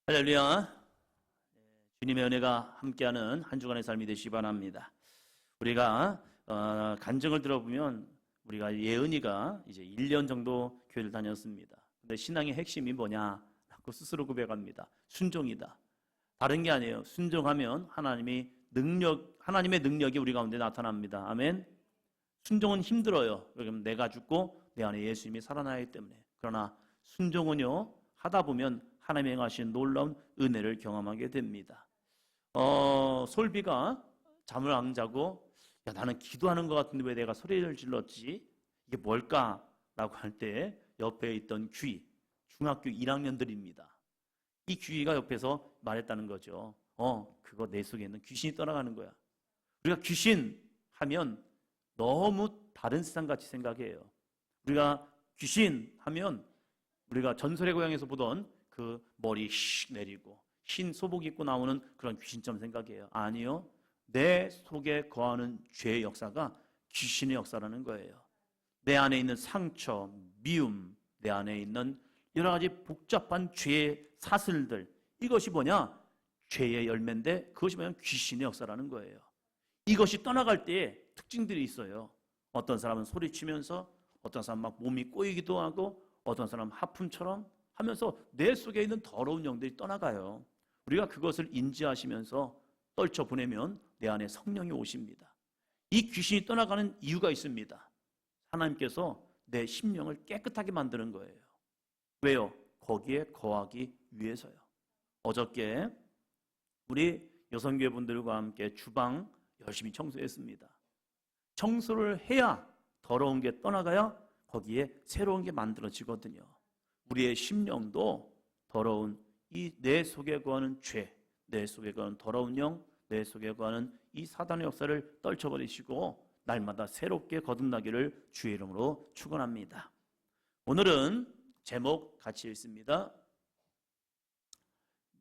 할렐루야. 주님의 은혜가 함께하는 한 주간의 삶이 되시기 바랍니다. 우리가 간증을 들어보면 우리가 예은이가 이제 1년 정도 교회를 다녔습니다. 근데 신앙의 핵심이 뭐냐라고 스스로 고백합니다. 순종이다. 다른 게 아니에요. 순종하면 하나님의 능력이 우리 가운데 나타납니다. 아멘. 순종은 힘들어요. 왜냐하면 내가 죽고 내 안에 예수님이 살아나기 때문에. 그러나 순종은요, 하다 보면 하나님이 행하신 놀라운 은혜를 경험하게 됩니다. 솔비가 잠을 안 자고, 야, 나는 기도하는 것 같은데 왜 내가 소리를 질렀지? 이게 뭘까라고 할 때 옆에 있던 귀, 중학교 1학년들입니다. 이 귀가 옆에서 말했다는 거죠. 그거 내 속에 있는 귀신이 떠나가는 거야. 우리가 귀신 하면 너무 다른 세상같이 생각해요. 우리가 귀신 하면 우리가 전설의 고향에서 보던 그 머리 씩 내리고 흰 소복 입고 나오는 그런 귀신처럼 생각해요. 아니요. 내 속에 거하는 죄의 역사가 귀신의 역사라는 거예요. 내 안에 있는 상처, 미움, 내 안에 있는 여러 가지 복잡한 죄의 사슬들, 이것이 뭐냐? 죄의 열매인데 그것이 뭐냐? 귀신의 역사라는 거예요. 이것이 떠나갈 때에 특징들이 있어요. 어떤 사람은 소리치면서, 어떤 사람은 막 몸이 꼬이기도 하고, 어떤 사람은 하품처럼 하면서 내 속에 있는 더러운 영들이 떠나가요. 우리가 그것을 인지하시면서 떨쳐보내면 내 안에 성령이 오십니다. 이 귀신이 떠나가는 이유가 있습니다. 하나님께서 내 심령을 깨끗하게 만드는 거예요. 왜요? 거기에 거하기 위해서요. 어저께 우리 여성교회 분들과 함께 주방 열심히 청소했습니다. 청소를 해야 더러운 게 떠나가야 거기에 새로운 게 만들어지거든요. 우리의 심령도 더러운 이 내 속에 거하는 죄, 내 속에 거하는 더러운 영, 내 속에 거하는 이 사단의 역사를 떨쳐버리시고 날마다 새롭게 거듭나기를 주의 이름으로 축원합니다. 오늘은 제목 같이 읽습니다.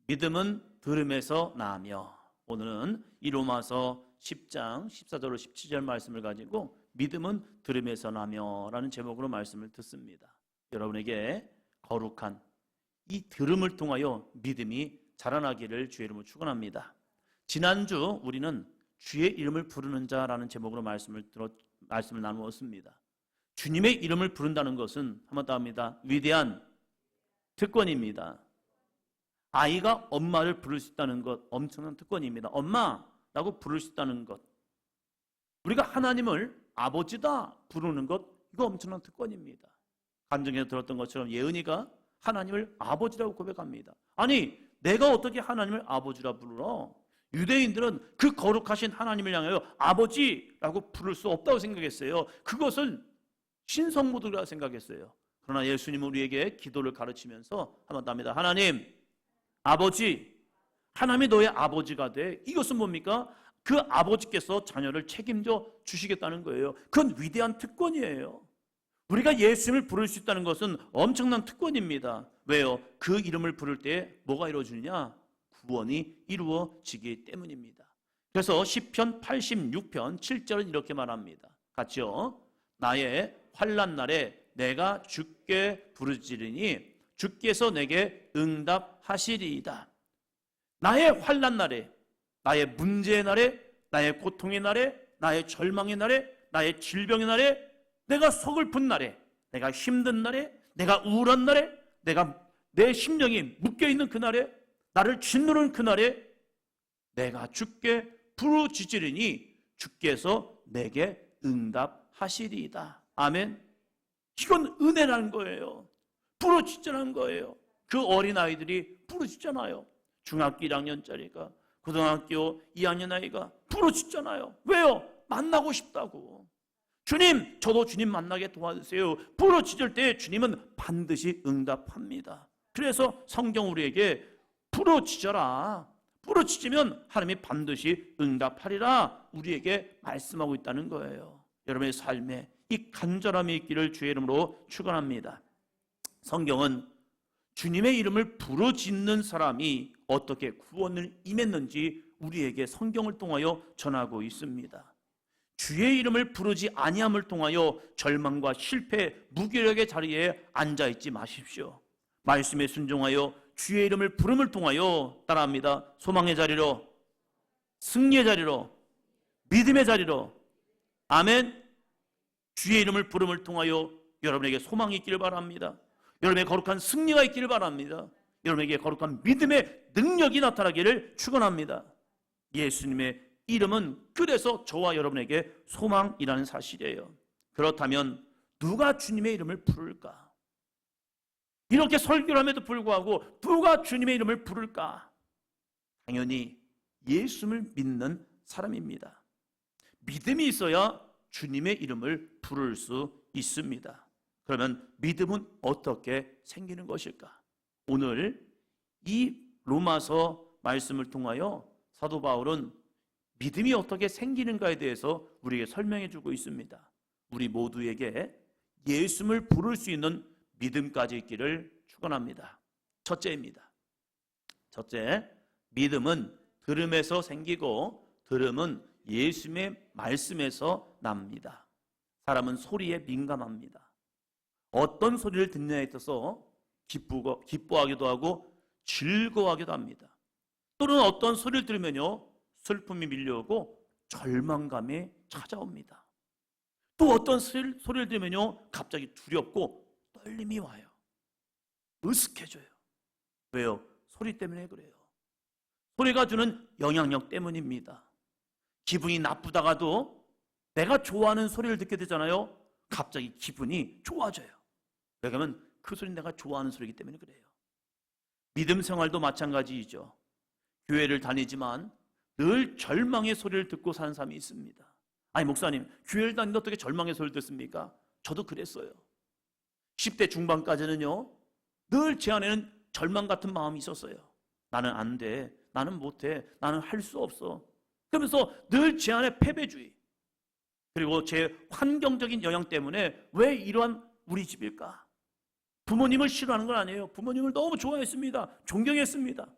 믿음은 들음에서 나며. 오늘은 이 로마서 10장 14절로 17절 말씀을 가지고 믿음은 들음에서 나며 라는 제목으로 말씀을 듣습니다. 여러분에게 거룩한 이 들음을 통하여 믿음이 자라나기를 주의 이름으로 축원합니다. 지난주 우리는 주의 이름을 부르는 자라는 제목으로 말씀을 나누었습니다. 주님의 이름을 부른다는 것은 한번 더 합니다. 위대한 특권입니다. 아이가 엄마를 부를 수 있다는 것 엄청난 특권입니다. 엄마라고 부를 수 있다는 것. 우리가 하나님을 아버지다 부르는 것, 이거 엄청난 특권입니다. 간증에서 들었던 것처럼 예은이가 하나님을 아버지라고 고백합니다. 아니, 내가 어떻게 하나님을 아버지라 부르러? 유대인들은 그 거룩하신 하나님을 향하여 아버지라고 부를 수 없다고 생각했어요. 그것은 신성모독이라고 생각했어요. 그러나 예수님은 우리에게 기도를 가르치면서 한번 더 합니다. 하나님, 아버지, 하나님이 너의 아버지가 돼. 이것은 뭡니까? 그 아버지께서 자녀를 책임져 주시겠다는 거예요. 그건 위대한 특권이에요. 우리가 예수님을 부를 수 있다는 것은 엄청난 특권입니다. 왜요? 그 이름을 부를 때 뭐가 이루어지느냐? 구원이 이루어지기 때문입니다. 그래서 시편 86편 7절은 이렇게 말합니다. 같이요. 나의 환난 날에 내가 주께 부르짖으니 주께서 내게 응답하시리이다. 나의 환난 날에, 나의 문제의 날에, 나의 고통의 날에, 나의 절망의 날에, 나의 질병의 날에, 내가 서글픈 날에, 내가 힘든 날에, 내가 우울한 날에, 내 심령이 묶여있는 그날에, 나를 짓누르는 그날에 내가 주께 부르짖으리니 주께서 내게 응답하시리이다. 아멘. 이건 은혜라는 거예요. 부르짖자는 거예요. 그 어린아이들이 부르짖잖아요. 중학교 1학년짜리가, 고등학교 2학년 아이가 부르짖잖아요. 왜요? 만나고 싶다고. 주님, 저도 주님 만나게 도와주세요. 부르짖을 때 주님은 반드시 응답합니다. 그래서 성경 우리에게 부르짖어라. 부르짖으면 하나님이 반드시 응답하리라 우리에게 말씀하고 있다는 거예요. 여러분의 삶에 이 간절함이 있기를 주의 이름으로 축원합니다. 성경은 주님의 이름을 부르짖는 사람이 어떻게 구원을 임했는지 우리에게 성경을 통하여 전하고 있습니다. 주의 이름을 부르지 아니함을 통하여 절망과 실패, 무기력의 자리에 앉아있지 마십시오. 말씀에 순종하여 주의 이름을 부름을 통하여 따라합니다. 소망의 자리로, 승리의 자리로, 믿음의 자리로. 아멘. 주의 이름을 부름을 통하여 여러분에게 소망이 있기를 바랍니다. 여러분에게 거룩한 승리가 있기를 바랍니다. 여러분에게 거룩한 믿음의 능력이 나타나기를 축원합니다. 예수님의 이름은 그래서 저와 여러분에게 소망이라는 사실이에요. 그렇다면 누가 주님의 이름을 부를까? 이렇게 설교를 함에도 불구하고 누가 주님의 이름을 부를까? 당연히 예수를 믿는 사람입니다. 믿음이 있어야 주님의 이름을 부를 수 있습니다. 그러면 믿음은 어떻게 생기는 것일까? 오늘 이 로마서 말씀을 통하여 사도 바울은 믿음이 어떻게 생기는가에 대해서 우리에게 설명해 주고 있습니다. 우리 모두에게 예수를 부를 수 있는 믿음까지 있기를 축원합니다. 첫째입니다. 첫째, 믿음은 들음에서 생기고 들음은 예수님의 말씀에서 납니다. 사람은 소리에 민감합니다. 어떤 소리를 듣느냐에 있어서 기뻐하기도 하고 즐거워하기도 합니다. 또는 어떤 소리를 들으면요, 슬픔이 밀려오고 절망감이 찾아옵니다. 또 어떤 소리를 들으면요, 갑자기 두렵고 떨림이 와요. 으슥해져요. 왜요? 소리 때문에 그래요. 소리가 주는 영향력 때문입니다. 기분이 나쁘다가도 내가 좋아하는 소리를 듣게 되잖아요. 갑자기 기분이 좋아져요. 왜냐하면 그 소리는 내가 좋아하는 소리이기 때문에 그래요. 믿음 생활도 마찬가지이죠. 교회를 다니지만 늘 절망의 소리를 듣고 사는 사람이 있습니다. 아니 목사님, 교회를 다니는데 어떻게 절망의 소리를 듣습니까? 저도 그랬어요. 10대 중반까지는요, 늘 제 안에는 절망 같은 마음이 있었어요. 나는 안 돼, 나는 못해, 나는 할 수 없어. 그러면서 늘 제 안에 패배주의, 그리고 제 환경적인 영향 때문에 왜 이러한 우리 집일까? 부모님을 싫어하는 건 아니에요. 부모님을 너무 좋아했습니다. 존경했습니다.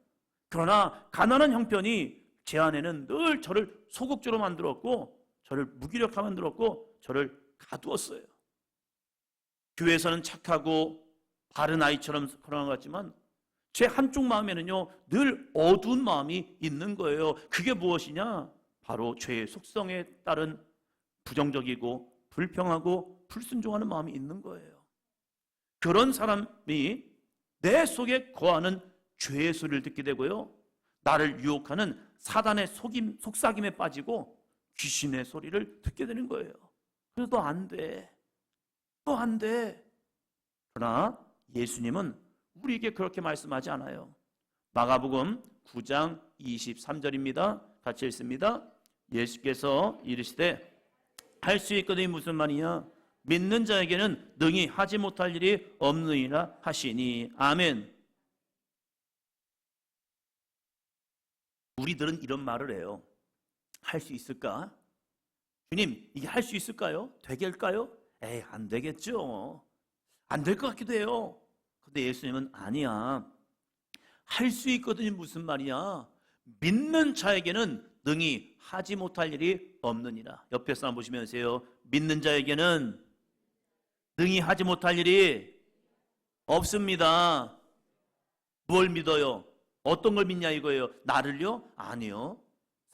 그러나 가난한 형편이 제 안에는 늘 저를 소극적으로 만들었고, 저를 무기력하게 만들었고, 저를 가두었어요. 교회에서는 착하고 바른 아이처럼 그런 것 같지만 제 한쪽 마음에는요, 늘 어두운 마음이 있는 거예요. 그게 무엇이냐? 바로 죄의 속성에 따른 부정적이고 불평하고 불순종하는 마음이 있는 거예요. 그런 사람이 내 속에 거하는 죄의 소리를 듣게 되고요, 나를 유혹하는 사단의 속삭임에 빠지고 귀신의 소리를 듣게 되는 거예요. 그래서 너 안 돼, 너 안 돼. 그러나 예수님은 우리에게 그렇게 말씀하지 않아요. 마가복음 9장 23절입니다. 같이 읽습니다. 예수께서 이르시되 할 수 있거든이 무슨 말이냐? 믿는 자에게는 능히 하지 못할 일이 없느니라 하시니. 아멘. 우리들은 이런 말을 해요. 할 수 있을까? 주님, 이게 할 수 있을까요? 되겠을까요? 에이, 안 되겠죠. 안 될 것 같기도 해요. 근데 예수님은 아니야. 할 수 있거든요. 무슨 말이야? 믿는 자에게는 능히 하지 못할 일이 없느니라. 옆에 사람 보시면서요, 믿는 자에게는 능히 하지 못할 일이 없습니다. 뭘 믿어요? 어떤 걸 믿냐 이거예요. 나를요? 아니요.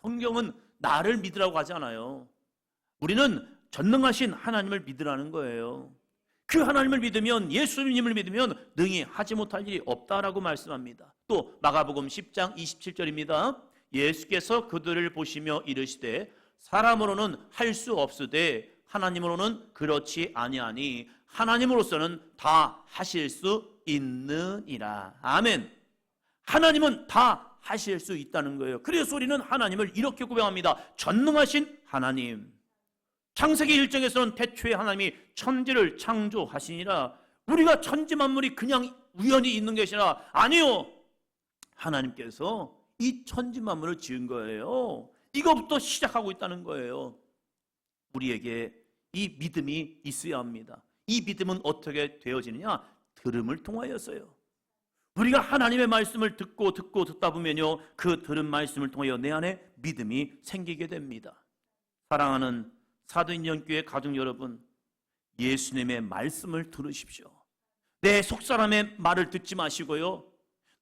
성경은 나를 믿으라고 하지 않아요. 우리는 전능하신 하나님을 믿으라는 거예요. 그 하나님을 믿으면, 예수님을 믿으면 능히 하지 못할 일이 없다라고 말씀합니다. 또 마가복음 10장 27절입니다. 예수께서 그들을 보시며 이르시되 사람으로는 할 수 없으되 하나님으로는 그렇지 아니하니 하나님으로서는 다 하실 수 있느니라. 아멘. 하나님은 다 하실 수 있다는 거예요. 그래서 우리는 하나님을 이렇게 고백합니다. 전능하신 하나님. 창세기 1장에서는 태초에 하나님이 천지를 창조하시니라. 우리가 천지 만물이 그냥 우연히 있는 것이 아니라, 아니요, 하나님께서 이 천지 만물을 지은 거예요. 이거부터 시작하고 있다는 거예요. 우리에게 이 믿음이 있어야 합니다. 이 믿음은 어떻게 되어지느냐? 들음을 통하여서요. 우리가 하나님의 말씀을 듣다 보면요, 그 들은 말씀을 통하여 내 안에 믿음이 생기게 됩니다. 사랑하는 사도인전교회 가족 여러분, 예수님의 말씀을 들으십시오. 내 속사람의 말을 듣지 마시고요,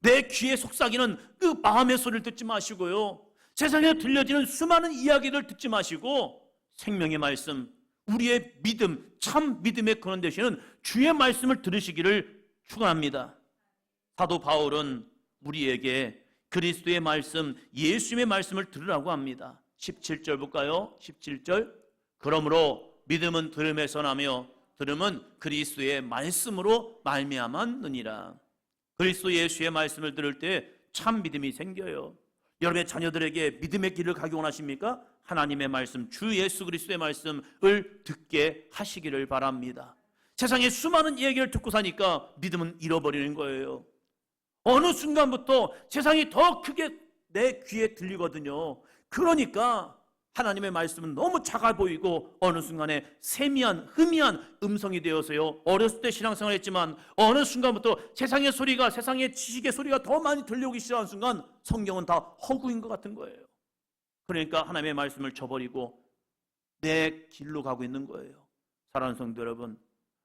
내 귀에 속삭이는 그 마음의 소리를 듣지 마시고요. 세상에 들려지는 수많은 이야기를 듣지 마시고 생명의 말씀, 우리의 믿음, 참 믿음의 근원 되시는 주의 말씀을 들으시기를 축원합니다. 사도 바울은 우리에게 그리스도의 말씀, 예수님의 말씀을 들으라고 합니다. 17절 볼까요? 17절. 그러므로 믿음은 들음에서 나며 들음은 그리스도의 말씀으로 말미암았느니라. 그리스도 예수의 말씀을 들을 때 참 믿음이 생겨요. 여러분의 자녀들에게 믿음의 길을 가기 원하십니까? 하나님의 말씀, 주 예수 그리스도의 말씀을 듣게 하시기를 바랍니다. 세상에 수많은 얘기를 듣고 사니까 믿음은 잃어버리는 거예요. 어느 순간부터 세상이 더 크게 내 귀에 들리거든요. 그러니까 하나님의 말씀은 너무 작아 보이고 어느 순간에 세미한 흐미한 음성이 되어서요, 어렸을 때 신앙생활을 했지만 어느 순간부터 세상의 소리가, 세상의 지식의 소리가 더 많이 들려오기 시작한 순간 성경은 다 허구인 것 같은 거예요. 그러니까 하나님의 말씀을 저버리고 내 길로 가고 있는 거예요. 사랑하는 성도 여러분,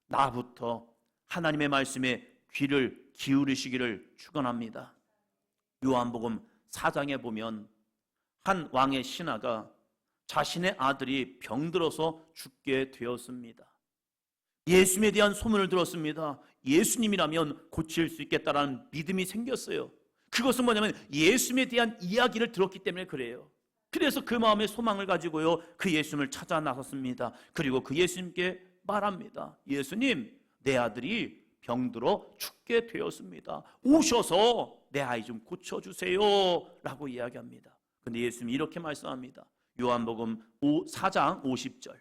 나부터 하나님의 말씀에 귀를 기울이시기를 축원합니다. 요한복음 4장에 보면 한 왕의 신하가 자신의 아들이 병들어서 죽게 되었습니다. 예수님에 대한 소문을 들었습니다. 예수님이라면 고칠 수 있겠다라는 믿음이 생겼어요. 그것은 뭐냐면 예수님에 대한 이야기를 들었기 때문에 그래요. 그래서 그 마음의 소망을 가지고요, 그 예수님을 찾아 나섰습니다. 그리고 그 예수님께 말합니다. 예수님, 내 아들이 병들어 죽게 되었습니다. 오셔서 내 아이 좀 고쳐주세요 라고 이야기합니다. 근데 예수님이 이렇게 말씀합니다. 요한복음 4장 50절.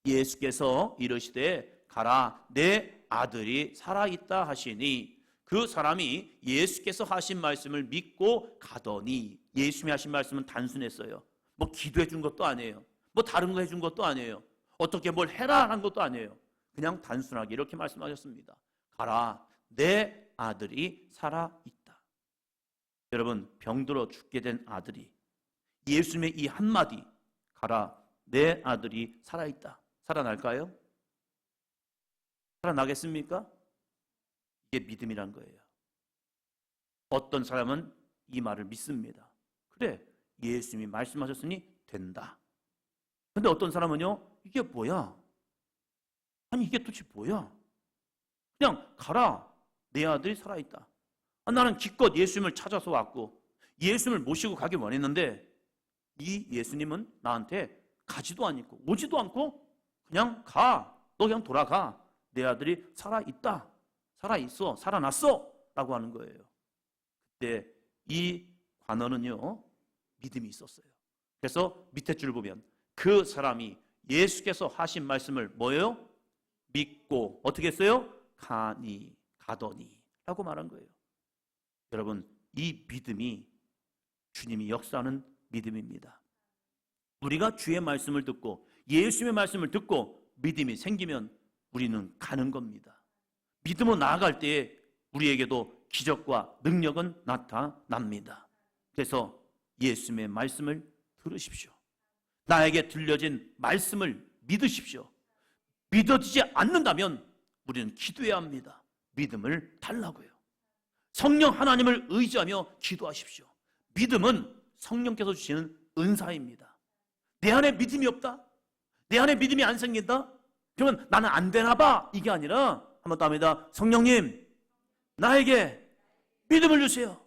예수께서 이르시되 가라, 내 아들이 살아있다 하시니 그 사람이 예수께서 하신 말씀을 믿고 가더니, 예수님이 하신 말씀은 단순했어요. 뭐 기도해 준 것도 아니에요. 뭐 다른 거 해준 것도 아니에요. 어떻게 뭘 해라 한 것도 아니에요. 그냥 단순하게 이렇게 말씀하셨습니다. 가라, 내 아들이 살아있다. 여러분, 병들어 죽게 된 아들이 예수님의 이 한마디, 가라, 내 아들이 살아있다, 살아날까요? 살아나겠습니까? 이게 믿음이란 거예요. 어떤 사람은 이 말을 믿습니다. 그래, 예수님이 말씀하셨으니 된다. 근데 어떤 사람은요, 이게 뭐야? 아니, 이게 도대체 뭐야? 그냥 가라, 내 아들이 살아있다. 나는 기껏 예수님을 찾아서 왔고 예수님을 모시고 가길 원했는데 이 예수님은 나한테 가지도 않고 오지도 않고 그냥 가, 너 그냥 돌아가, 내 아들이 살아있다, 살아있어, 살아났어 라고 하는 거예요. 그때 이 관원은요, 믿음이 있었어요. 그래서 밑에 줄 보면 그 사람이 예수께서 하신 말씀을 뭐예요? 믿고 어떻게 했어요? 가더니 라고 말한 거예요. 여러분, 이 믿음이 주님이 역사하는 믿음입니다. 우리가 주의 말씀을 듣고 예수님의 말씀을 듣고 믿음이 생기면 우리는 가는 겁니다. 믿음으로 나아갈 때에 우리에게도 기적과 능력은 나타납니다. 그래서 예수님의 말씀을 들으십시오. 나에게 들려진 말씀을 믿으십시오. 믿어지지 않는다면 우리는 기도해야 합니다. 믿음을 달라고요. 성령 하나님을 의지하며 기도하십시오. 믿음은 성령께서 주시는 은사입니다. 내 안에 믿음이 없다? 내 안에 믿음이 안 생긴다? 그러면 나는 안 되나 봐, 이게 아니라 한번 더 합니다. 성령님, 나에게 믿음을 주세요.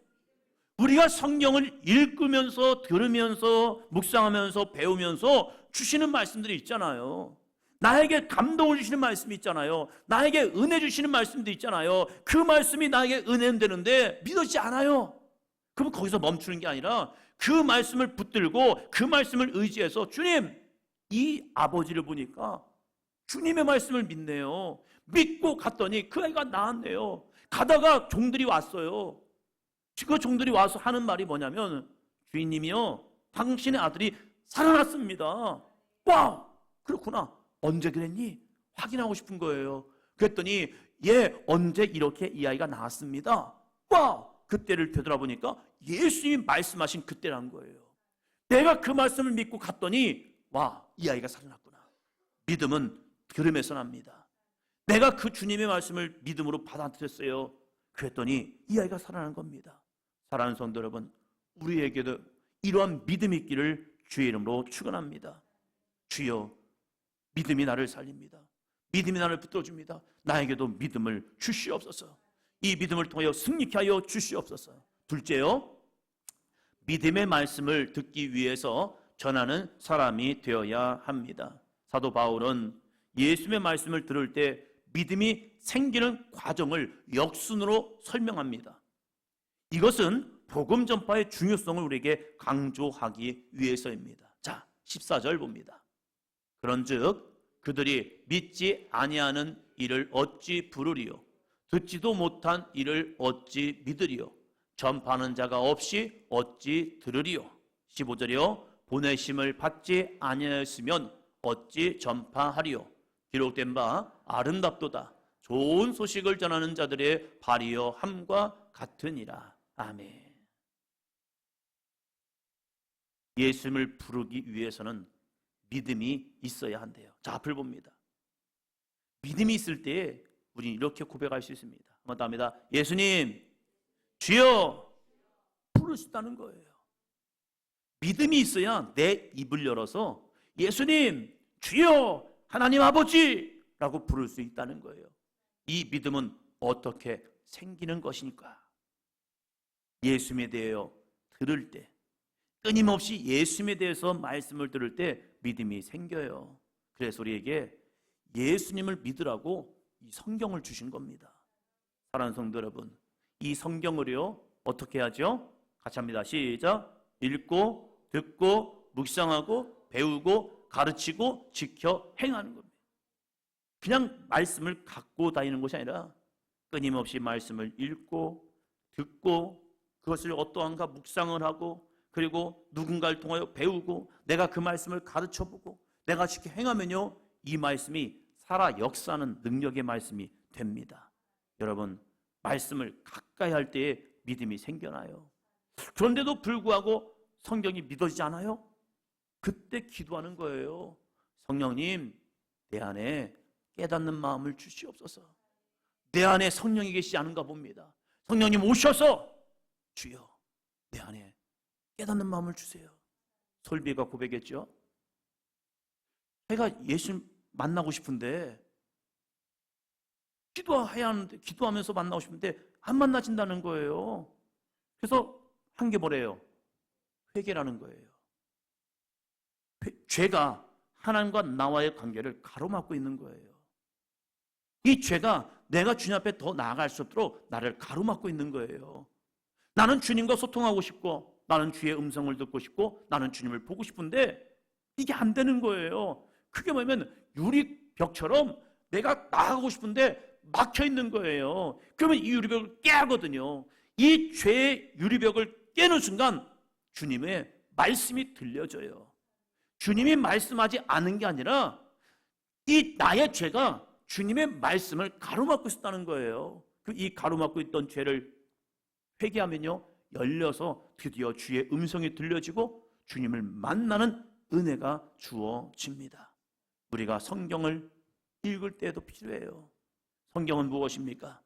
우리가 성경을 읽으면서 들으면서 묵상하면서 배우면서 주시는 말씀들이 있잖아요. 나에게 감동을 주시는 말씀이 있잖아요. 나에게 은혜 주시는 말씀도 있잖아요. 그 말씀이 나에게 은혜는 되는데 믿어지지 않아요. 그럼 거기서 멈추는 게 아니라 그 말씀을 붙들고 그 말씀을 의지해서, 주님, 이 아버지를 보니까 주님의 말씀을 믿네요. 믿고 갔더니 그 아이가 나았네요. 가다가 종들이 왔어요. 그 종들이 와서 하는 말이 뭐냐면, 주인님이요, 당신의 아들이 살아났습니다. 와, 그렇구나. 언제 그랬니? 확인하고 싶은 거예요. 그랬더니 언제 이렇게 이 아이가 나왔습니다. 와, 그때를 되돌아보니까 예수님이 말씀하신 그때란 거예요. 내가 그 말씀을 믿고 갔더니 와, 이 아이가 살아났구나. 믿음은 들음에서 납니다. 내가 그 주님의 말씀을 믿음으로 받아들였어요. 그랬더니 이 아이가 살아난 겁니다. 사랑하는 성도 여러분, 우리에게도 이러한 믿음이 있기를 주의 이름으로 축원합니다. 주여, 믿음이 나를 살립니다. 믿음이 나를 붙들어줍니다. 나에게도 믿음을 주시옵소서. 이 믿음을 통하여 승리케 하여 주시옵소서. 둘째요, 믿음의 말씀을 듣기 위해서 전하는 사람이 되어야 합니다. 사도 바울은 예수님의 말씀을 들을 때 믿음이 생기는 과정을 역순으로 설명합니다. 이것은 복음 전파의 중요성을 우리에게 강조하기 위해서입니다. 자, 14절 봅니다. 그런즉 그들이 믿지 아니하는 이를 어찌 부르리요? 듣지도 못한 이를 어찌 믿으리요? 전파하는 자가 없이 어찌 들으리요? 15절이요. 보내심을 받지 아니하였으면 어찌 전파하리요? 기록된 바 아름답도다. 좋은 소식을 전하는 자들의 발이여 함과 같으니라. 아멘. 예수님을 부르기 위해서는 믿음이 있어야 한대요. 자, 앞을 봅니다. 믿음이 있을 때 우리는 이렇게 고백할 수 있습니다. 한번 더 합니다. 예수님, 주여, 부를 수 있다는 거예요. 믿음이 있어야 내 입을 열어서 예수님, 주여, 하나님 아버지 라고 부를 수 있다는 거예요. 이 믿음은 어떻게 생기는 것이니까? 예수님에 대하여 들을 때, 끊임없이 예수님에 대해서 말씀을 들을 때 믿음이 생겨요. 그래서 우리에게 예수님을 믿으라고 이 성경을 주신 겁니다. 사랑하는 성도 여러분, 이 성경을요 어떻게 하죠? 같이 합니다. 시작. 읽고 듣고 묵상하고 배우고 가르치고 지켜 행하는 겁니다. 그냥 말씀을 갖고 다니는 것이 아니라 끊임없이 말씀을 읽고 듣고 그것을 어떠한가 묵상을 하고, 그리고 누군가를 통하여 배우고 내가 그 말씀을 가르쳐보고 내가 지켜 행하면요 이 말씀이 살아 역사하는 능력의 말씀이 됩니다. 여러분, 말씀을 가까이 할 때에 믿음이 생겨나요. 그런데도 불구하고 성경이 믿어지지 않아요? 그때 기도하는 거예요. 성령님, 내 안에 깨닫는 마음을 주시옵소서. 내 안에 성령이 계시지 않은가 봅니다. 성령님 오셔서 주여, 내 안에 깨닫는 마음을 주세요. 솔비가 고백했죠. 제가 예수님 만나고 싶은데, 기도해야 하는데, 기도하면서 만나고 싶은데 안 만나진다는 거예요. 그래서 한 게 뭐래요? 회개라는 거예요. 죄가 하나님과 나와의 관계를 가로막고 있는 거예요. 이 죄가 내가 주님 앞에 더 나아갈 수 없도록 나를 가로막고 있는 거예요. 나는 주님과 소통하고 싶고, 나는 주의 음성을 듣고 싶고, 나는 주님을 보고 싶은데 이게 안 되는 거예요. 그게 뭐냐면 유리벽처럼 내가 나가고 싶은데 막혀 있는 거예요. 그러면 이 유리벽을 깨야 하거든요. 이 죄의 유리벽을 깨는 순간 주님의 말씀이 들려져요. 주님이 말씀하지 않은 게 아니라 이 나의 죄가 주님의 말씀을 가로막고 있었다는 거예요. 이 가로막고 있던 죄를 회개하면요 열려서 드디어 주의 음성이 들려지고 주님을 만나는 은혜가 주어집니다. 우리가 성경을 읽을 때도 필요해요. 성경은 무엇입니까?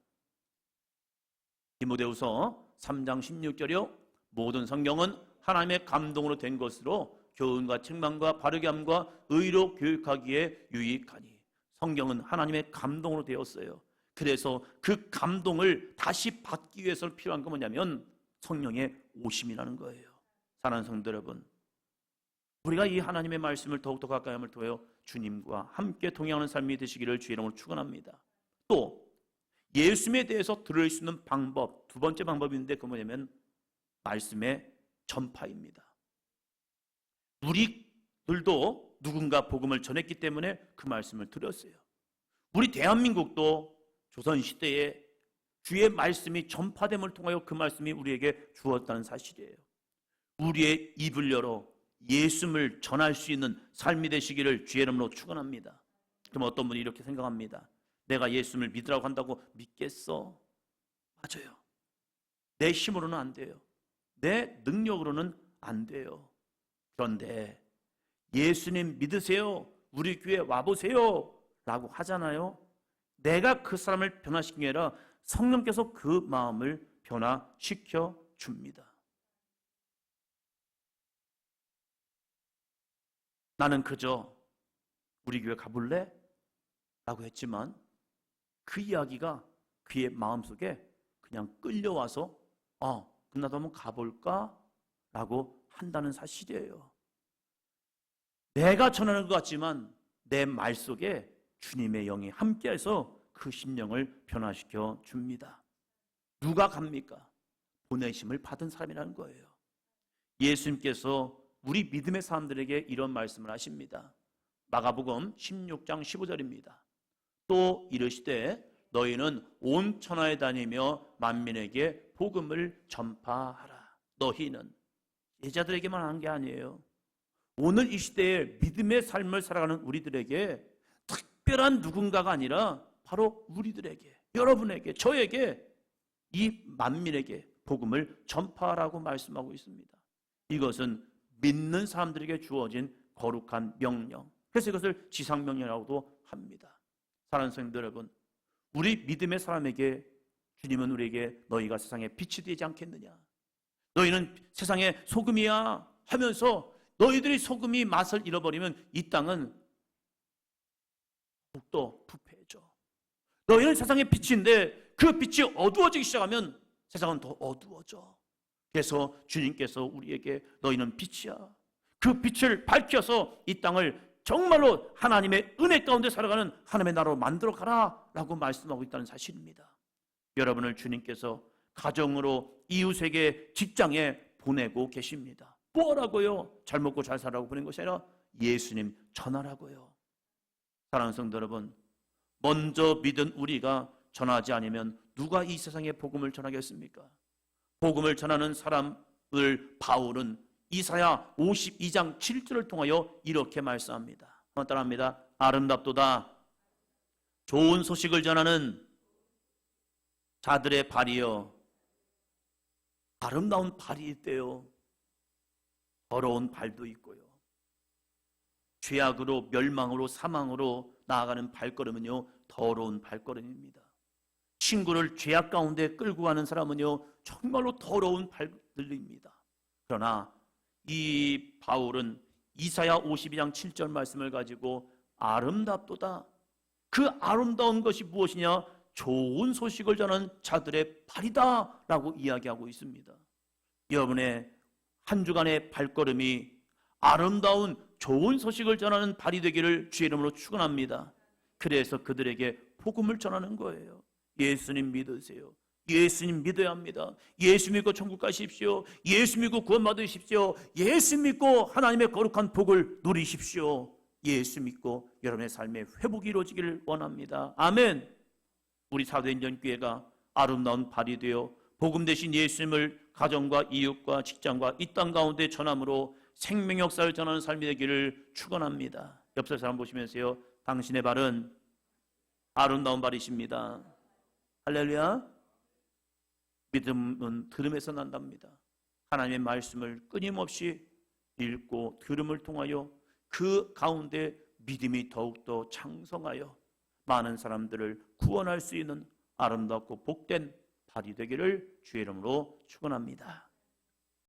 디모데후서 3장 16절이요. 모든 성경은 하나님의 감동으로 된 것으로 교훈과 책망과 바르게 함과 의로 교육하기에 유익하니. 성경은 하나님의 감동으로 되었어요. 그래서 그 감동을 다시 받기 위해서 필요한 건 뭐냐면 성령의 오심이라는 거예요. 사랑하는 성도 여러분, 우리가 이 하나님의 말씀을 더욱더 가까이 함을 통하여 주님과 함께 동행하는 삶이 되시기를 주의 이름으로 축원합니다. 또 예수님에 대해서 들을 수 있는 방법, 두 번째 방법이 있는데 그건 뭐냐면 말씀의 전파입니다. 우리들도 누군가 복음을 전했기 때문에 그 말씀을 들었어요. 우리 대한민국도 조선시대에 주의 말씀이 전파됨을 통하여 그 말씀이 우리에게 주었다는 사실이에요. 우리의 입을 열어 예수님을 전할 수 있는 삶이 되시기를 주의 이름으로 축원합니다. 그럼 어떤 분이 이렇게 생각합니다. 내가 예수님을 믿으라고 한다고 믿겠어? 맞아요. 내 힘으로는 안 돼요. 내 능력으로는 안 돼요. 그런데 예수님 믿으세요. 우리 교회 와보세요 라고 하잖아요. 내가 그 사람을 변화시킨 게 아니라 성령께서 그 마음을 변화시켜 줍니다. 나는 그저 우리 교회 가볼래? 라고 했지만 그 이야기가 그의 마음속에 그냥 끌려와서 나도 한번 가볼까? 라고 한다는 사실이에요. 내가 전하는 것 같지만 내 말 속에 주님의 영이 함께해서 그 심령을 변화시켜 줍니다. 누가 갑니까? 보내심을 받은 사람이라는 거예요. 예수님께서 우리 믿음의 사람들에게 이런 말씀을 하십니다. 마가복음 16장 15절입니다. 또 이르시되 너희는 온 천하에 다니며 만민에게 복음을 전파하라. 너희는 제자들에게만 한 게 아니에요. 오늘 이 시대에 믿음의 삶을 살아가는 우리들에게 특별한 누군가가 아니라 바로 우리들에게, 여러분에게, 저에게, 이 만민에게 복음을 전파하라고 말씀하고 있습니다. 이것은 믿는 사람들에게 주어진 거룩한 명령, 그래서 이것을 지상명령이라고도 합니다. 사랑하는 성도 여러분, 우리 믿음의 사람에게 주님은 우리에게 너희가 세상에 빛이 되지 않겠느냐, 너희는 세상의 소금이야 하면서 너희들이 소금이 맛을 잃어버리면 이 땅은 더욱더 부패해져. 너희는 세상의 빛인데 그 빛이 어두워지기 시작하면 세상은 더 어두워져. 그래서 주님께서 우리에게 너희는 빛이야, 그 빛을 밝혀서 이 땅을 정말로 하나님의 은혜 가운데 살아가는 하나님의 나라로 만들어 가라 라고 말씀하고 있다는 사실입니다. 여러분을 주님께서 가정으로, 이웃에게, 직장에 보내고 계십니다. 뭐라고요? 잘 먹고 잘 살라고 보낸 것이 아니라 예수님 전하라고요. 사랑하는 성도 여러분, 먼저 믿은 우리가 전하지 않으면 누가 이 세상에 복음을 전하겠습니까? 복음을 전하는 사람을 바울은 이사야 52장 7절을 통하여 이렇게 말씀합니다. 한번 따라합니다. 아름답도다 좋은 소식을 전하는 자들의 발이여. 아름다운 발이 있대요. 더러운 발도 있고요. 죄악으로, 멸망으로, 사망으로 나아가는 발걸음은요, 더러운 발걸음입니다. 친구를 죄악 가운데 끌고 가는 사람은요, 정말로 더러운 발들입니다. 그러나 이 바울은 이사야 52장 7절 말씀을 가지고 아름답도다, 그 아름다운 것이 무엇이냐? 좋은 소식을 전하는 자들의 발이다 라고 이야기하고 있습니다. 여러분의 한 주간의 발걸음이 아름다운 좋은 소식을 전하는 발이 되기를 주의 이름으로 축원합니다. 그래서 그들에게 복음을 전하는 거예요. 예수님 믿으세요. 예수님 믿어야 합니다. 예수 믿고 천국 가십시오. 예수 믿고 구원 받으십시오. 예수 믿고 하나님의 거룩한 복을 누리십시오. 예수 믿고 여러분의 삶에 회복이 이루어지기를 원합니다. 아멘. 우리 사도행전교회가 아름다운 발이 되어 복음 대신 예수님을 가정과 이웃과 직장과 이 땅 가운데 전함으로 생명 역사를 전하는 삶이 되기를 축원합니다. 옆에 사람 보시면서요, 당신의 발은 아름다운 발이십니다. 할렐루야. 믿음은 들음에서 난답니다. 하나님의 말씀을 끊임없이 읽고 들음을 통하여 그 가운데 믿음이 더욱더 창성하여 많은 사람들을 구원할 수 있는 아름답고 복된 발이 되기를 주의 이름으로 축원합니다.